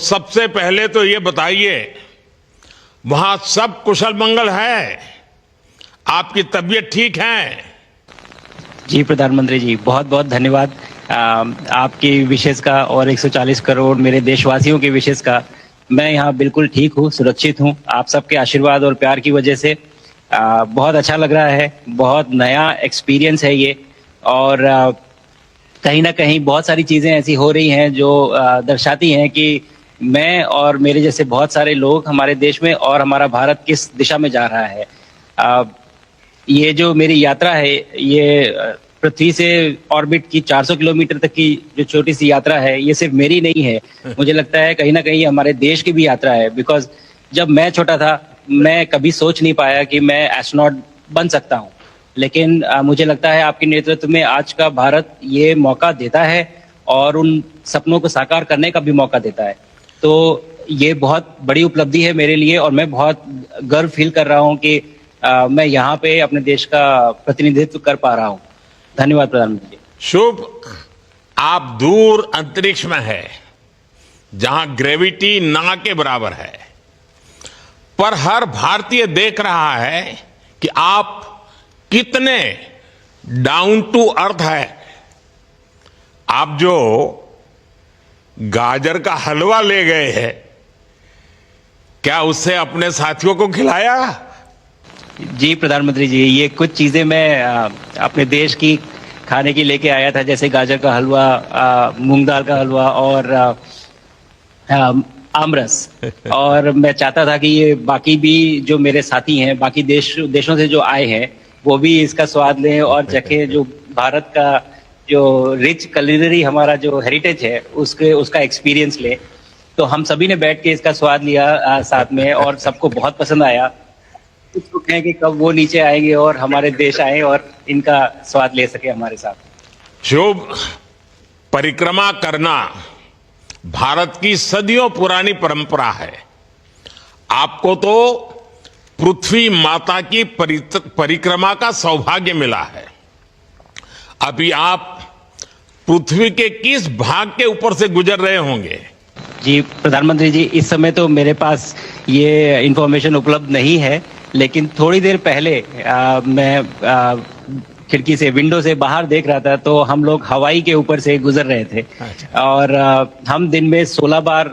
सबसे पहले तो ये बताइए, वहां सब कुशल मंगल है? आपकी तबीयत ठीक है? जी प्रधानमंत्री जी, बहुत बहुत धन्यवाद आपकी विशेष का और 140 करोड़ मेरे देशवासियों की विशेष का। मैं यहाँ बिल्कुल ठीक हूँ, सुरक्षित हूँ। आप सबके आशीर्वाद और प्यार की वजह से बहुत अच्छा लग रहा है। बहुत नया एक्सपीरियंस है ये, और कहीं ना कहीं बहुत सारी चीजें ऐसी हो रही हैं जो दर्शाती हैं कि मैं और मेरे जैसे बहुत सारे लोग हमारे देश में और हमारा भारत किस दिशा में जा रहा है। ये जो मेरी यात्रा है, ये पृथ्वी से ऑर्बिट की 400 किलोमीटर तक की जो छोटी सी यात्रा है, ये सिर्फ मेरी नहीं है। मुझे लगता है कहीं ना कहीं हमारे देश की भी यात्रा है। बिकॉज जब मैं छोटा था, मैं कभी सोच नहीं पाया कि मैं एस्ट्रोनॉट बन सकता हूँ, लेकिन मुझे लगता है आपके नेतृत्व में आज का भारत ये मौका देता है और उन सपनों को साकार करने का भी मौका देता है। तो ये बहुत बड़ी उपलब्धि है मेरे लिए, और मैं बहुत गर्व फील कर रहा हूँ कि मैं यहाँ पे अपने देश का प्रतिनिधित्व कर पा रहा हूँ। धन्यवाद प्रधानमंत्री जी। शुभ, आप दूर अंतरिक्ष में है, जहां ग्रेविटी ना के बराबर है, पर हर भारतीय देख रहा है कि आप कितने डाउन टू अर्थ है। आप जो गाजर का हलवा ले गए हैं, क्या उससे अपने साथियों को खिलाया? जी प्रधानमंत्री जी, ये कुछ चीजें मैं अपने देश की खाने की लेके आया था, जैसे गाजर का हलवा, मूंग दाल का हलवा और आमरस। और मैं चाहता था कि ये बाकी भी जो मेरे साथी हैं, बाकी देशों से जो आए हैं, वो भी इसका स्वाद लें और चखें, जो भारत का जो रिच कलिनरी हमारा जो हेरिटेज है उसका एक्सपीरियंस लें। तो हम सभी ने बैठ के इसका स्वाद लिया साथ में, और सबको बहुत पसंद आया। कुछ लोग हैं कि कब वो नीचे आएंगे और हमारे देश आए और इनका स्वाद ले सके हमारे साथ। शुभ, परिक्रमा करना भारत की सदियों पुरानी परंपरा है। आपको तो पृथ्वी माता की परिक्रमा का सौभाग्य मिला है। अभी आप पृथ्वी के किस भाग के ऊपर से गुजर रहे होंगे? जी प्रधानमंत्री जी, इस समय तो मेरे पास ये इंफॉर्मेशन उपलब्ध नहीं है, लेकिन थोड़ी देर पहले मैं खिड़की से, विंडो से बाहर देख रहा था, तो हम लोग हवाई के ऊपर से गुजर रहे थे। और हम दिन में 16 बार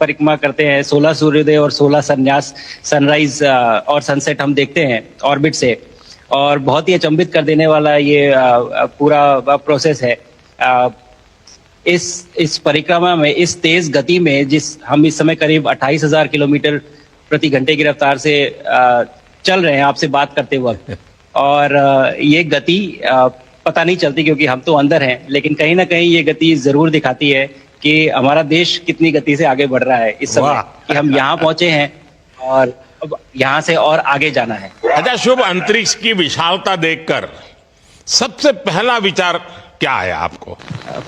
परिक्रमा करते हैं, 16 सूर्योदय और 16 संन्यास, सनराइज और सनसेट हम देखते हैं ऑर्बिट से। और बहुत ही अचंभित कर देने वाला ये पूरा प्रोसेस है। इस परिक्रमा में, इस तेज गति में, हम इस समय करीब 28,000 किलोमीटर प्रति घंटे की रफ्तार से चल रहे हैं आपसे बात करते वक्त, और ये गति पता नहीं चलती क्योंकि हम तो अंदर हैं, लेकिन कहीं ना कहीं ये गति जरूर दिखाती है कि हमारा देश कितनी गति से आगे बढ़ रहा है इस समय, कि हम यहाँ पहुंचे हैं और अब यहाँ से और आगे जाना है। अच्छा शुभ, अंतरिक्ष की विशालता देखकर सबसे पहला विचार क्या आया आपको?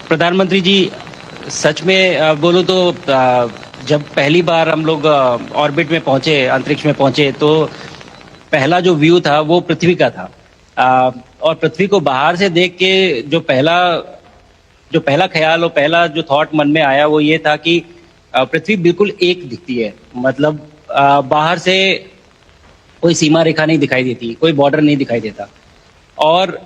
प्रधानमंत्री जी, सच में बोलो तो जब पहली बार हम लोग ऑर्बिट में पहुंचे, अंतरिक्ष में पहुंचे, तो पहला जो व्यू था वो पृथ्वी का था। और पृथ्वी को बाहर से देख के जो पहला ख्याल और पहला जो थॉट मन में आया वो ये था कि पृथ्वी बिल्कुल एक दिखती है। मतलब बाहर से कोई सीमा रेखा नहीं दिखाई देती, कोई बॉर्डर नहीं दिखाई देता। और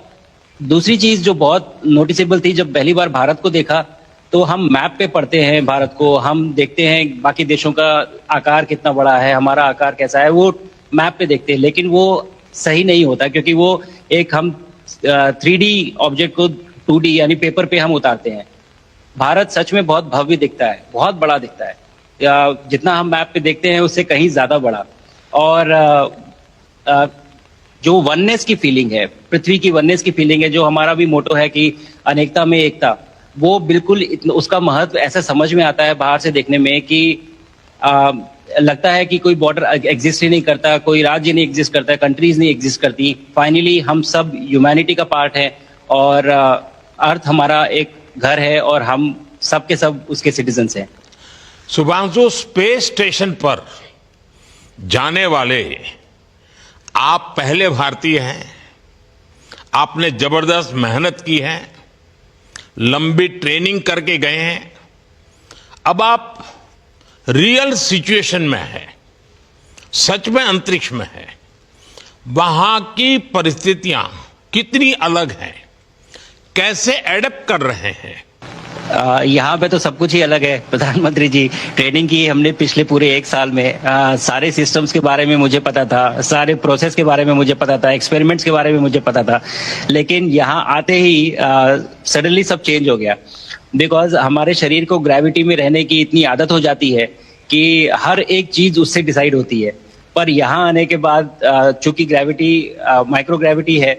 दूसरी चीज जो बहुत नोटिसेबल थी, जब पहली बार भारत को देखा, तो हम मैप पे पढ़ते हैं भारत को, हम देखते हैं बाकी देशों का आकार कितना बड़ा है, हमारा आकार कैसा है, वो मैप पे देखते हैं, लेकिन वो सही नहीं होता, क्योंकि वो एक हम 3D ऑब्जेक्ट को 2D यानी पेपर पे हम उतारते हैं। भारत सच में बहुत भव्य दिखता है, बहुत बड़ा दिखता है, जितना हम मैप पे देखते हैं उससे कहीं ज्यादा बड़ा। और जो वननेस की फीलिंग है, पृथ्वी की वननेस की फीलिंग है, जो हमारा भी मोटो है कि अनेकता में एकता, वो बिल्कुल उसका महत्व ऐसा समझ में आता है बाहर से देखने में कि लगता है कि कोई बॉर्डर एग्जिस्ट ही नहीं करता, कोई राज्य नहीं एग्जिस्ट करता, कंट्रीज नहीं एग्जिस्ट करती। फाइनली हम सब ह्यूमैनिटी का पार्ट है, और अर्थ हमारा एक घर है, और हम सब के सब उसके सिटीजन्स हैं। शुभांशु, स्पेस स्टेशन पर जाने वाले आप पहले भारतीय हैं। आपने जबरदस्त मेहनत की है, लंबी ट्रेनिंग करके गए हैं। अब आप रियल सिचुएशन में है, सच में अंतरिक्ष में है, वहां की परिस्थितियां कितनी अलग हैं, कैसे एडप्ट कर रहे हैं? यहाँ पे तो सब कुछ ही अलग है प्रधानमंत्री जी। ट्रेनिंग की हमने पिछले पूरे 1 साल में। सारे सिस्टम्स के बारे में मुझे पता था, सारे प्रोसेस के बारे में मुझे पता था, एक्सपेरिमेंट्स के बारे में मुझे पता था, लेकिन यहाँ आते ही सडनली सब चेंज हो गया। बिकॉज हमारे शरीर को ग्रेविटी में रहने की इतनी आदत हो जाती है कि हर एक चीज उससे डिसाइड होती है। पर यहाँ आने के बाद चूंकि ग्रेविटी माइक्रो ग्रेविटी है,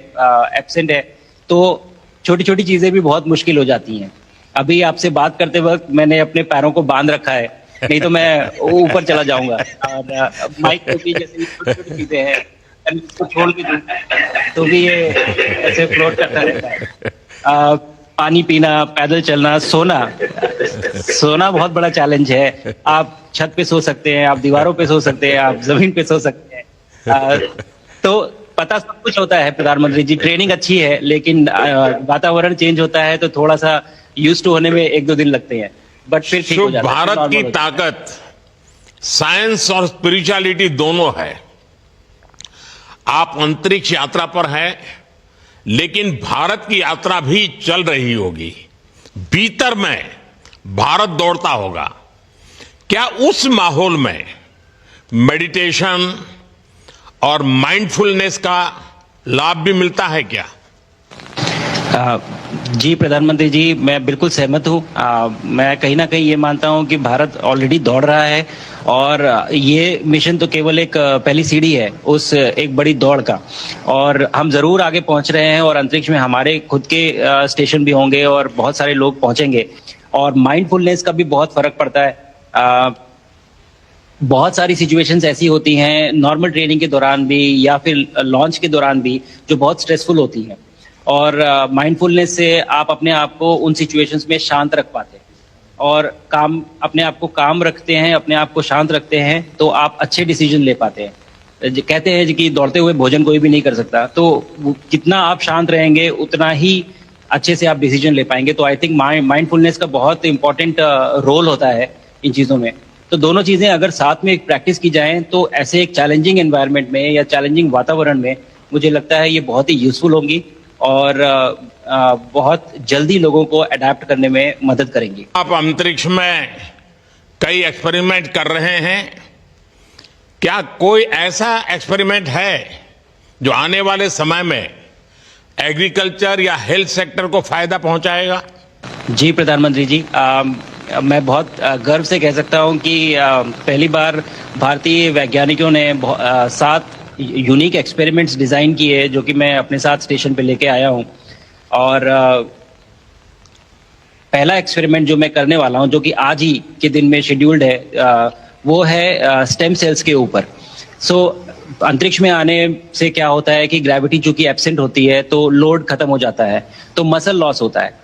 एब्सेंट है, तो छोटी छोटी चीजें भी बहुत मुश्किल हो जाती हैं। अभी आपसे बात करते वक्त मैंने अपने पैरों को बांध रखा है, नहीं तो मैं ऊपर चला जाऊंगा। और माइक को भी जैसे छोटी छोटी चीजें हैं, इसको छोड़ के दूं तो भी ये ऐसे फ्लोट करता रहता है। पानी पीना, पैदल चलना, सोना बहुत बड़ा चैलेंज है। आप छत पे सो सकते हैं, आप दीवारों पे सो सकते हैं, आप जमीन पे सो सकते हैं। तो पता सब कुछ होता है प्रधानमंत्री जी। ट्रेनिंग अच्छी है, लेकिन वातावरण चेंज होता है तो थोड़ा सा यूज्ड टू होने में 1-2 दिन लगते हैं, बट फिर ठीक हो जाता है। भारत की ताकत साइंस और स्पिरिचुअलिटी दोनों है। आप अंतरिक्ष यात्रा पर हैं, लेकिन भारत की यात्रा भी चल रही होगी। भीतर में भारत दौड़ता होगा। क्या उस माहौल में मेडिटेशन और माइंडफुलनेस का लाभ भी मिलता है क्या? जी प्रधानमंत्री जी, मैं बिल्कुल सहमत हूँ। मैं कहीं ना कहीं ये मानता हूँ कि भारत ऑलरेडी दौड़ रहा है, और ये मिशन तो केवल एक पहली सीढ़ी है उस एक बड़ी दौड़ का। और हम जरूर आगे पहुंच रहे हैं, और अंतरिक्ष में हमारे खुद के स्टेशन भी होंगे और बहुत सारे लोग पहुंचेंगे। और माइंडफुलनेस का भी बहुत फर्क पड़ता है। बहुत सारी सिचुएशंस ऐसी होती हैं नॉर्मल ट्रेनिंग के दौरान भी या फिर लॉन्च के दौरान भी, जो बहुत स्ट्रेसफुल होती हैं, और माइंडफुलनेस से आप अपने आप को उन सिचुएशंस में शांत रख पाते हैं, और अपने आप को काम रखते हैं, अपने आप को शांत रखते हैं, तो आप अच्छे डिसीजन ले पाते हैं। कहते हैं कि दौड़ते हुए भोजन कोई भी नहीं कर सकता, तो कितना आप शांत रहेंगे उतना ही अच्छे से आप डिसीजन ले पाएंगे। तो आई थिंक माइंडफुलनेस का बहुत इंपॉर्टेंट रोल होता है इन चीज़ों में। तो दोनों चीज़ें अगर साथ में एक प्रैक्टिस की जाएं, तो ऐसे एक चैलेंजिंग एनवायरनमेंट में या चैलेंजिंग वातावरण में मुझे लगता है ये बहुत ही यूजफुल होंगी, और बहुत जल्दी लोगों को अडेप्ट करने में मदद करेंगी। आप अंतरिक्ष में कई एक्सपेरिमेंट कर रहे हैं। क्या कोई ऐसा एक्सपेरिमेंट है जो आने वाले समय में एग्रीकल्चर या हेल्थ सेक्टर को फायदा पहुंचाएगा? जी प्रधानमंत्री जी, मैं बहुत गर्व से कह सकता हूं कि पहली बार भारतीय वैज्ञानिकों ने 7 यूनिक एक्सपेरिमेंट्स डिजाइन किए, जो कि मैं अपने साथ स्टेशन पे लेके आया हूं। और पहला एक्सपेरिमेंट जो मैं करने वाला हूं, जो कि आज ही के दिन में शेड्यूल्ड है, वो है स्टेम सेल्स के ऊपर। अंतरिक्ष में आने से क्या होता है कि ग्रेविटी चूंकि एब्सेंट होती है, तो लोड खत्म हो जाता है, तो मसल लॉस होता है।